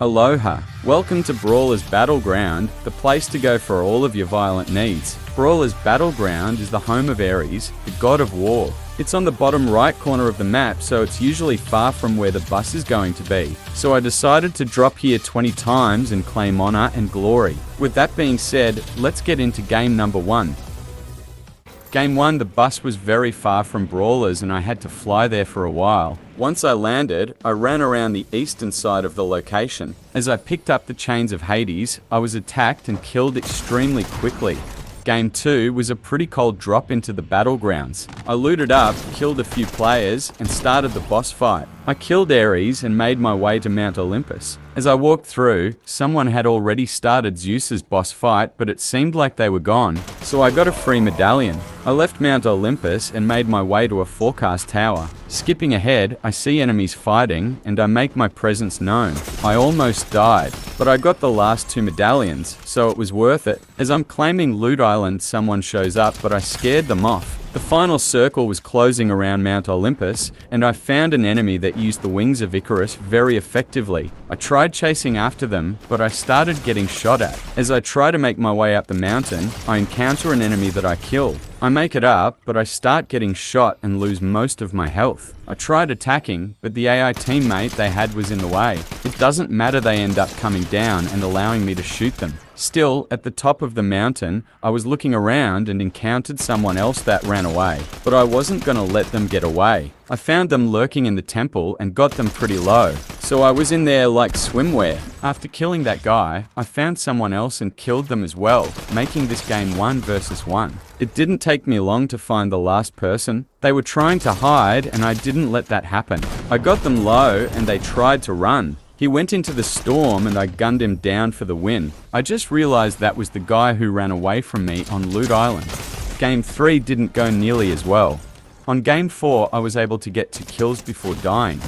Aloha! Welcome to Brawler's Battleground, the place to go for all of your violent needs. Brawler's Battleground is the home of Ares, the god of war. It's on the bottom right corner of the map, so it's usually far from where the bus is going to be. So I decided to drop here 20 times and claim honor and glory. With that being said, let's get into game number 1. Game 1, the bus was very far from Brawlers and I had to fly there for a while. Once I landed, I ran around the eastern side of the location. As I picked up the chains of Hades, I was attacked and killed extremely quickly. Game 2 was a pretty cold drop into the battlegrounds. I looted up, killed a few players, and started the boss fight. I killed Ares and made my way to Mount Olympus. As I walked through, someone had already started Zeus's boss fight, but it seemed like they were gone, so I got a free medallion. I left Mount Olympus and made my way to a forecast tower. Skipping ahead, I see enemies fighting, and I make my presence known. I almost died, but I got the last 2 medallions, so it was worth it. As I'm claiming Loot Island, someone shows up, but I scared them off. The final circle was closing around Mount Olympus, and I found an enemy that used the wings of Icarus very effectively. I tried chasing after them, but I started getting shot at. As I try to make my way up the mountain, I encounter an enemy that I kill. I make it up, but I start getting shot and lose most of my health. I tried attacking, but the AI teammate they had was in the way. It doesn't matter, they end up coming down and allowing me to shoot them. Still, at the top of the mountain, I was looking around and encountered someone else that ran away, but I wasn't gonna let them get away. I found them lurking in the temple and got them pretty low, so I was in there like swimwear. After killing that guy, I found someone else and killed them as well, making this game 1 versus 1. It didn't take me long to find the last person. They were trying to hide and I didn't let that happen. I got them low and they tried to run. He went into the storm and I gunned him down for the win. I just realized that was the guy who ran away from me on Loot Island. Game 3 didn't go nearly as well. On Game 4, I was able to get 2 kills before dying.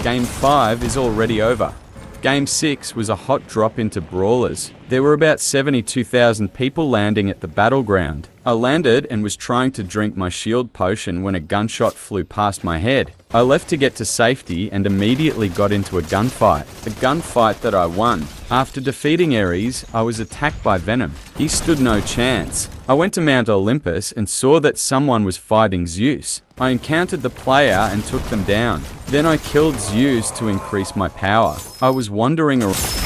Game 5 is already over. Game 6 was a hot drop into Brawlers. There were about 72,000 people landing at the battleground. I landed and was trying to drink my shield potion when a gunshot flew past my head. I left to get to safety and immediately got into a gunfight. A gunfight that I won. After defeating Ares, I was attacked by Venom. He stood no chance. I went to Mount Olympus and saw that someone was fighting Zeus. I encountered the player and took them down. Then I killed Zeus to increase my power. I was wandering around.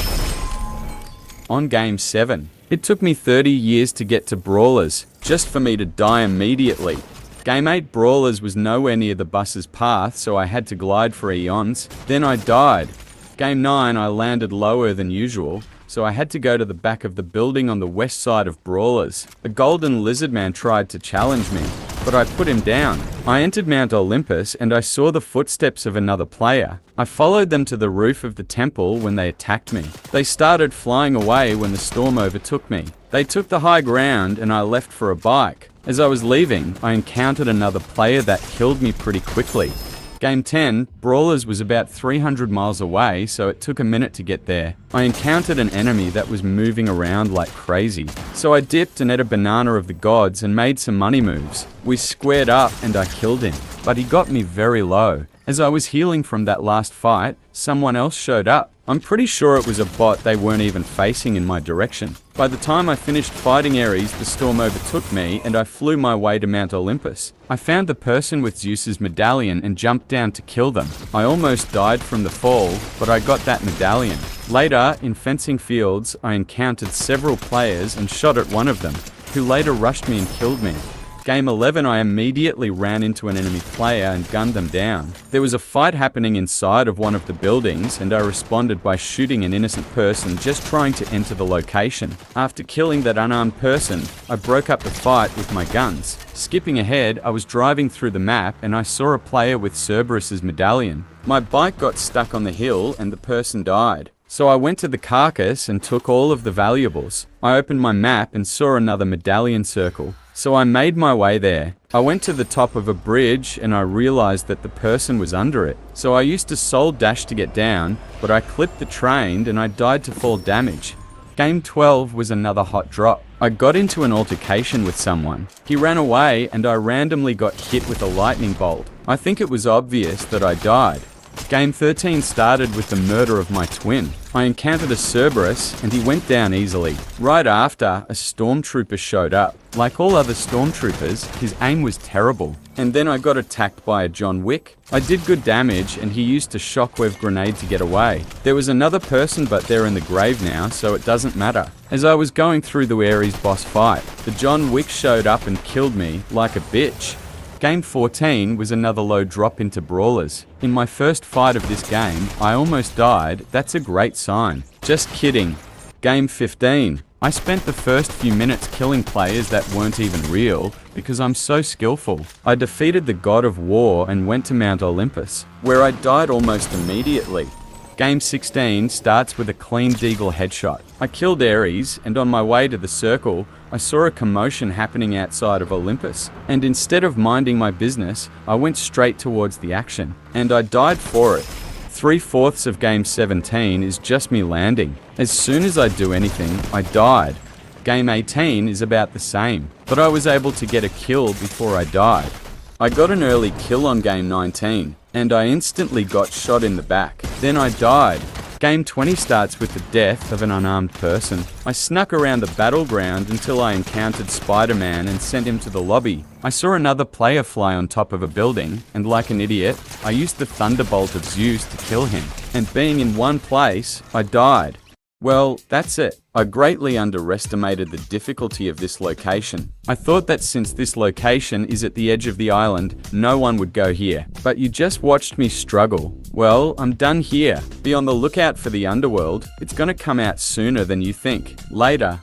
On Game 7, it took me 30 years to get to Brawlers, just for me to die immediately. Game 8 Brawlers was nowhere near the bus's path, so I had to glide for eons. Then I died. Game 9 I landed lower than usual, so I had to go to the back of the building on the west side of Brawlers. A golden lizard man tried to challenge me, but I put him down. I entered Mount Olympus and I saw the footsteps of another player. I followed them to the roof of the temple when they attacked me. They started flying away when the storm overtook me. They took the high ground and I left for a bike. As I was leaving, I encountered another player that killed me pretty quickly. Game 10, Brawlers was about 300 miles away, so it took a minute to get there. I encountered an enemy that was moving around like crazy, so I dipped and ate a banana of the gods and made some money moves. We squared up and I killed him, but he got me very low. As I was healing from that last fight, someone else showed up. I'm pretty sure it was a bot, they weren't even facing in my direction. By the time I finished fighting Ares, the storm overtook me and I flew my way to Mount Olympus. I found the person with Zeus's medallion and jumped down to kill them. I almost died from the fall, but I got that medallion. Later, in fencing fields, I encountered several players and shot at one of them, who later rushed me and killed me. Game 11 I immediately ran into an enemy player and gunned them down. There was a fight happening inside of one of the buildings and I responded by shooting an innocent person just trying to enter the location. After killing that unarmed person, I broke up the fight with my guns. Skipping ahead, I was driving through the map and I saw a player with Cerberus's medallion. My bike got stuck on the hill and the person died. So I went to the carcass and took all of the valuables. I opened my map and saw another medallion circle. So I made my way there. I went to the top of a bridge and I realized that the person was under it. So I used to soul dash to get down, but I clipped the train and I died to fall damage. Game 12 was another hot drop. I got into an altercation with someone. He ran away and I randomly got hit with a lightning bolt. I think it was obvious that I died. Game 13 started with the murder of my twin. I encountered a Cerberus and he went down easily. Right after, a stormtrooper showed up. Like all other stormtroopers, his aim was terrible. And then I got attacked by a John Wick. I did good damage and he used a shockwave grenade to get away. There was another person but they're in the grave now, so it doesn't matter. As I was going through the Ares boss fight, the John Wick showed up and killed me like a bitch. Game 14 was another low drop into Brawlers. In my first fight of this game, I almost died. That's a great sign. Just kidding. Game 15. I spent the first few minutes killing players that weren't even real because I'm so skillful. I defeated the God of War and went to Mount Olympus, where I died almost immediately. Game 16 starts with a clean deagle headshot. I killed Ares, and on my way to the circle, I saw a commotion happening outside of Olympus. And instead of minding my business, I went straight towards the action. And I died for it. 3/4 of Game 17 is just me landing. As soon as I do anything, I died. Game 18 is about the same, but I was able to get a kill before I died. I got an early kill on Game 19, and I instantly got shot in the back. Then I died. Game 20 starts with the death of an unarmed person. I snuck around the battleground until I encountered Spider-Man and sent him to the lobby. I saw another player fly on top of a building, and like an idiot, I used the Thunderbolt of Zeus to kill him. And being in one place, I died. Well, that's it. I greatly underestimated the difficulty of this location. I thought that since this location is at the edge of the island, no one would go here. But you just watched me struggle. Well, I'm done here. Be on the lookout for the underworld. It's gonna come out sooner than you think. Later.